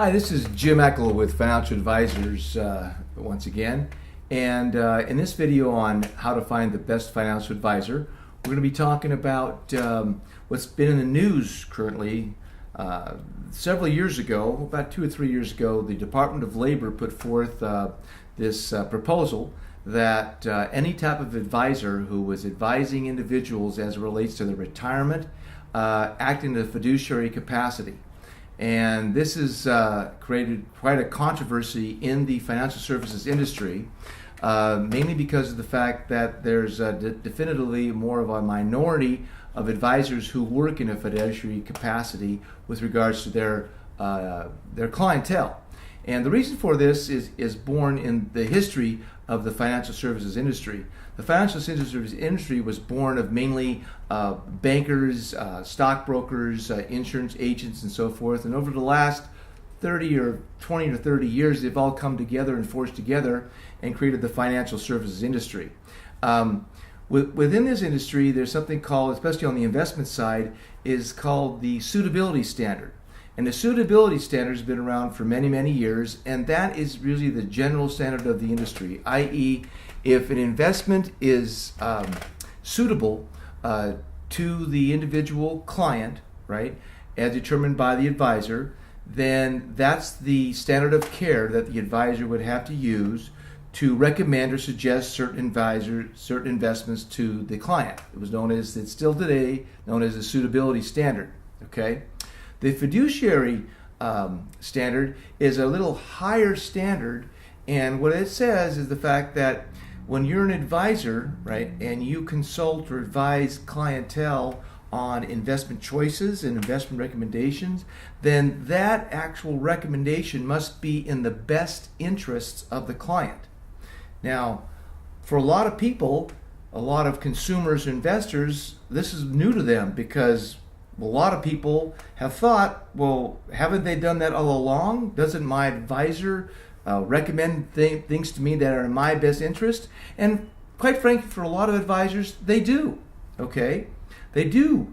Hi, this is Jim Eckel with Financial Advisors once again. And in this video on how to find the best financial advisor, we're going to be talking about what's been in the news currently. Several years ago, about 2 or 3 years ago, the Department of Labor put forth this proposal that any type of advisor who was advising individuals as it relates to their retirement acting in a fiduciary capacity. And this has created quite a controversy in the financial services industry, mainly because of the fact that there's definitively more of a minority of advisors who work in a fiduciary capacity with regards to their clientele. And the reason for this is born in the history of the financial services industry. The financial services industry was born of mainly bankers, stockbrokers, insurance agents, and so forth. And over the last 20 or 30 years, they've all come together and forged together and created the financial services industry. Within this industry, there's something called, especially on the investment side, is called the Suitability Standard. And the Suitability Standard has been around for many, many years, and that is really the general standard of the industry, i.e., if an investment is suitable to the individual client, right, as determined by the advisor, then that's the standard of care that the advisor would have to use to recommend or suggest certain investments to the client. It was known as, it's still today, known as the Suitability Standard, okay? The Fiduciary Standard is a little higher standard, and what it says is the fact that when you're an advisor, right, and you consult or advise clientele on investment choices and investment recommendations, then that actual recommendation must be in the best interests of the client. Now, for a lot of people, a lot of consumers, investors, this is new to them because a lot of people have thought, well, haven't they done that all along? Doesn't my advisor recommend things to me that are in my best interest? And quite frankly, for a lot of advisors, they do, okay? They do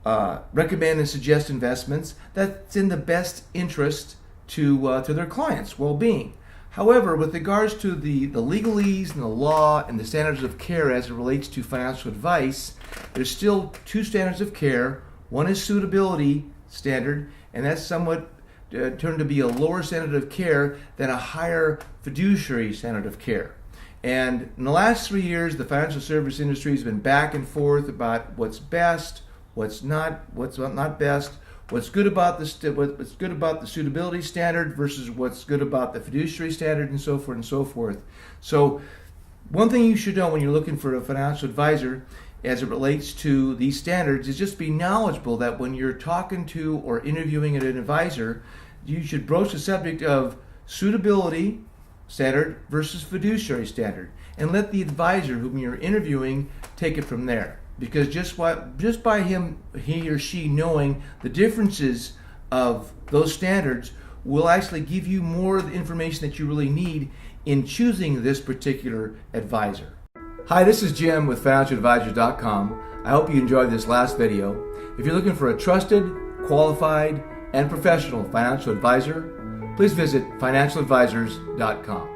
recommend and suggest investments that's in the best interest to their clients' well-being. However, with regards to the legalese and the law and the standards of care as it relates to financial advice, there's still two standards of care. One is Suitability Standard, and that's somewhat turned to be a lower standard of care than a higher Fiduciary Standard of care. And in the last 3 years, the financial service industry has been back and forth about what's best, what's not best, what's good about the Suitability Standard versus what's good about the Fiduciary Standard, and so forth and so forth. So one thing you should know when you're looking for a financial advisor as it relates to these standards is just be knowledgeable that when you're talking to or interviewing an advisor, you should broach the subject of Suitability Standard versus Fiduciary Standard and let the advisor whom you're interviewing take it from there. Because just by he or she knowing the differences of those standards will actually give you more of the information that you really need in choosing this particular advisor. Hi, this is Jim with FinancialAdvisors.com. I hope you enjoyed this last video. If you're looking for a trusted, qualified, and professional financial advisor, please visit FinancialAdvisors.com.